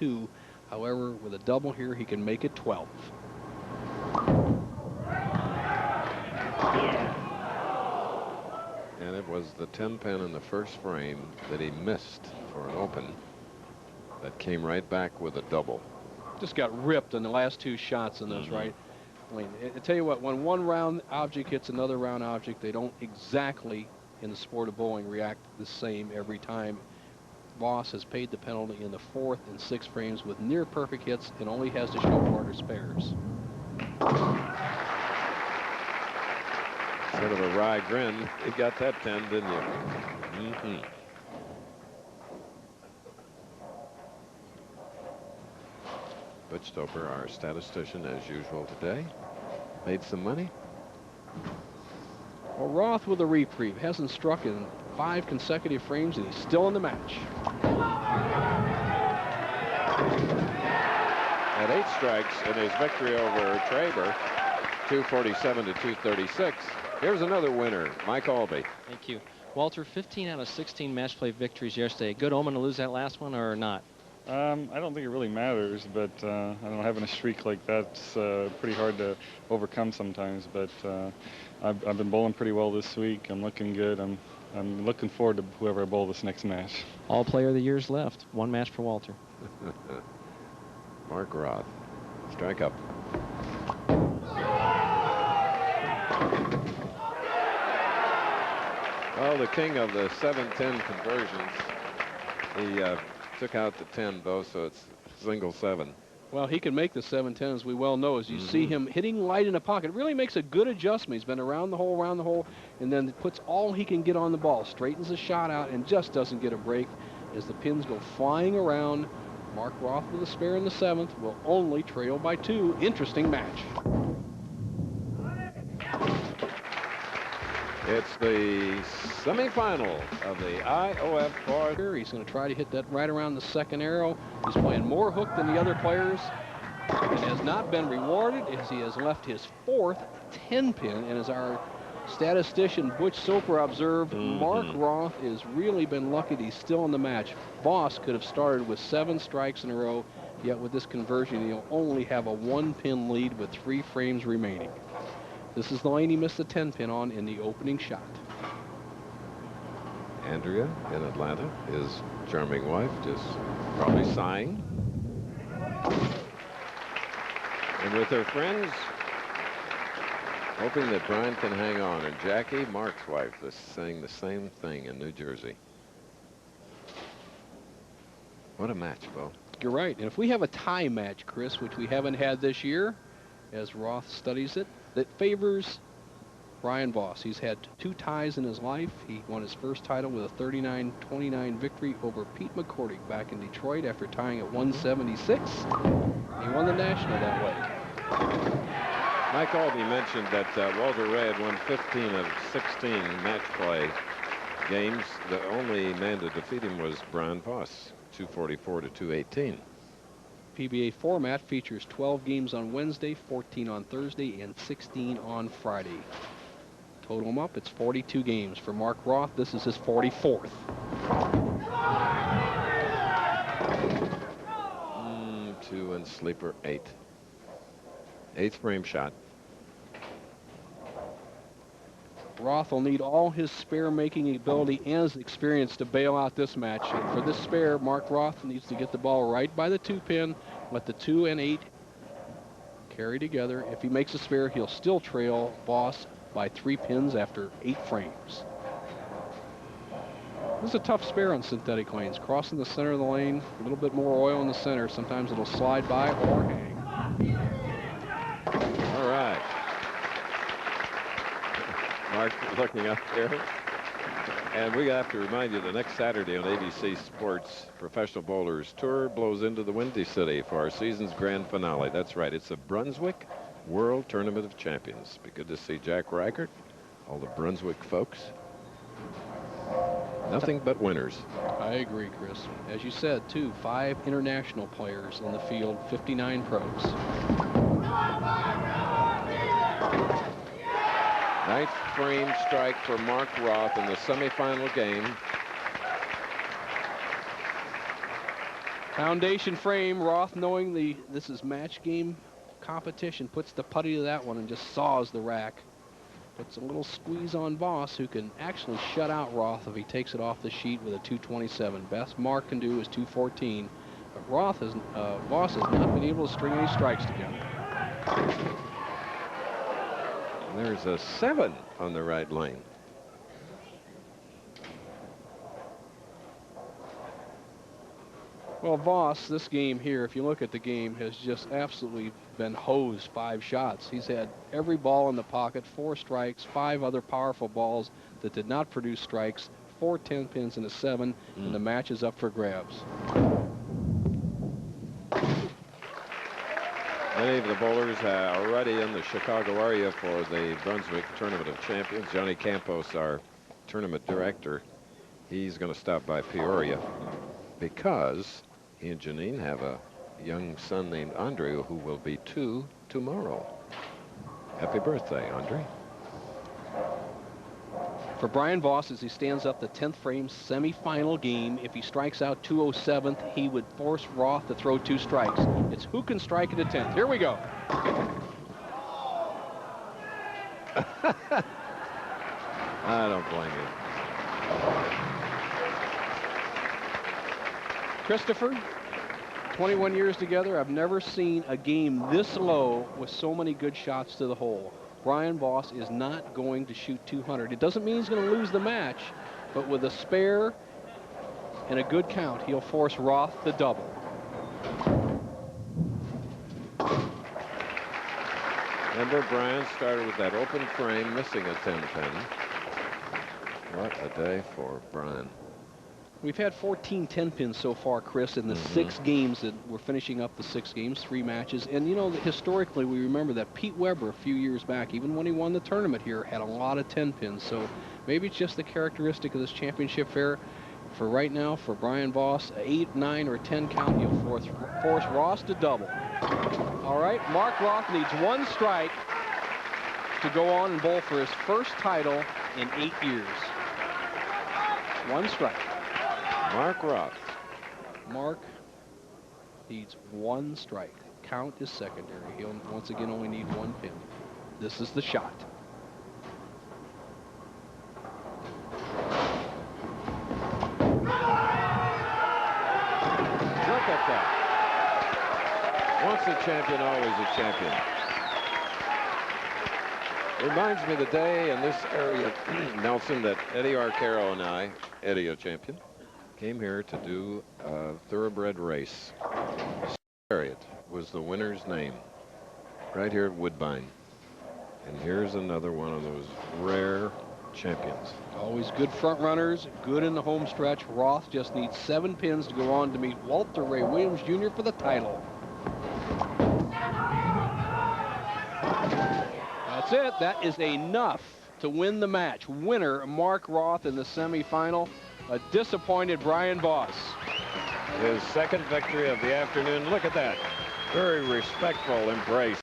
2. However, with a double here, he can make it 12. And it was the 10 pin in the first frame that he missed for an open that came right back with a double. Just got ripped in the last 2 shots in this, right? I mean, I tell you what, when one round object hits another round object, they don't exactly, in the sport of bowling, react the same every time. Voss has paid the penalty in the 4th and 6th frames with near perfect hits and only has to show quarter spares. Sort of a wry grin. You got that 10, didn't you? Butch Stoper, our statistician, as usual today, made some money. Well, Roth with a reprieve. Hasn't struck in 5 consecutive frames, and he's still in the match. At 8 strikes in his victory over Traber, 247 to 236. Here's another winner, Mike Albee. Thank you. Walter, 15 out of 16 match play victories yesterday. Good omen to lose that last one or not? I don't think it really matters, but I don't know, having a streak like that's pretty hard to overcome sometimes. But I've been bowling pretty well this week. I'm looking good. I'm looking forward to whoever I bowl this next match. All player of the year's left. 1 match for Walter. Mark Roth. Strike up. Well, the king of the 7-10 conversions. He took out the 10, though, so it's single 7. Well, he can make the 7-10, as we well know, as you see him hitting light in the pocket. It really makes a good adjustment. He's been around the hole, and then puts all he can get on the ball, straightens the shot out, and just doesn't get a break as the pins go flying around. Mark Roth with a spare in the 7th will only trail by 2. Interesting match. It's the semifinal of the IOF Four. He's going to try to hit that right around the 2nd arrow. He's playing more hook than the other players and has not been rewarded as he has left his 4th 10 pin. And as our statistician Butch Soper observed, Mark Roth has really been lucky that he's still in the match. Voss could have started with 7 strikes in a row, yet with this conversion he'll only have a 1-pin lead with 3 frames remaining. This is the lane he missed the 10 pin on in the opening shot. Andrea in Atlanta, his charming wife, just probably sighing. And with her friends, hoping that Brian can hang on. And Jackie, Mark's wife, is saying the same thing in New Jersey. What a match, Bo. You're right. And if we have a tie match, Chris, which we haven't had this year, as Roth studies it, that favors Brian Voss. He's had 2 ties in his life. He won his first title with a 39-29 victory over Pete McCordy back in Detroit after tying at 176. He won the National that way. Mike Albee mentioned that Walter Ray had won 15 of 16 match play games. The only man to defeat him was Brian Voss, 244 to 218. PBA format features 12 games on Wednesday, 14 on Thursday, and 16 on Friday. Total them up, it's 42 games for Mark Roth. This is his 44th. 2 and sleeper 8. 8th frame shot. Roth will need all his spare making ability and his experience to bail out this match. And for this spare, Mark Roth needs to get the ball right by the 2 pin, let the 2 and 8 carry together. If he makes a spare, he'll still trail Voss by 3 pins after 8 frames. This is a tough spare on synthetic lanes. Crossing the center of the lane, a little bit more oil in the center. Sometimes it'll slide by or hang. All right. Mark looking up there. And we have to remind you, the next Saturday on ABC Sports, Professional Bowlers Tour blows into the Windy City for our season's grand finale. That's right. It's the Brunswick World Tournament of Champions. Be good to see Jack Reichert, all the Brunswick folks. Nothing but winners. I agree, Chris. As you said, too, 5 international players in the field, 59 pros. 9th frame strike for Mark Roth in the semifinal game. Foundation frame. Roth, knowing this is match game competition, puts the putty to that one and just saws the rack. Puts a little squeeze on Voss, who can actually shut out Roth if he takes it off the sheet with a 227. Best Mark can do is 214. But Voss has not been able to string any strikes together. And there's a 7 on the right lane. Well, Voss, this game here, if you look at the game, has just absolutely been hosed 5 shots. He's had every ball in the pocket, 4 strikes, 5 other powerful balls that did not produce strikes, 4 10 pins and a 7, and the match is up for grabs. Many of the bowlers are already in the Chicago area for the Brunswick Tournament of Champions. Johnny Campos, our tournament director, he's going to stop by Peoria because he and Janine have a young son named Andre who will be 2 tomorrow. Happy birthday, Andre. For Brian Voss, as he stands up the 10th frame semifinal game, if he strikes out 207th, he would force Roth to throw 2 strikes. It's who can strike at the 10th. Here we go. I don't blame you. Christopher, 21 years together, I've never seen a game this low with so many good shots to the hole. Brian Voss is not going to shoot 200. It doesn't mean he's going to lose the match, but with a spare and a good count, he'll force Roth to double. Remember, Brian started with that open frame, missing a 10 pin. What a day for Brian. We've had 14 10 pins so far, Chris, in the 6 games that we're finishing up the 6 games, 3 matches. And, you know, historically, we remember that Pete Weber a few years back, even when he won the tournament here, had a lot of 10 pins. So maybe it's just the characteristic of this championship fair. For right now, for Brian Voss, 8, 9, or 10 count, he'll force Ross to double. All right, Mark Roth needs 1 strike to go on and bowl for his first title in 8 years. 1 strike. Mark Roth. Mark needs 1 strike. Count is secondary. He'll once again only need 1 pin. This is the shot. Look at that. Once a champion, always a champion. Reminds me of the day in this area, Nelson, that Eddie Arcaro and I, Eddie, a champion, came here to do a thoroughbred race. Chariot was the winner's name, right here at Woodbine. And here's another one of those rare champions. Always good front runners, good in the home stretch. Roth just needs 7 pins to go on to meet Walter Ray Williams Jr. for the title. That's it. That is enough to win the match. Winner, Mark Roth in the semifinal. A disappointed Brian Voss. His second victory of the afternoon. Look at that. Very respectful embrace.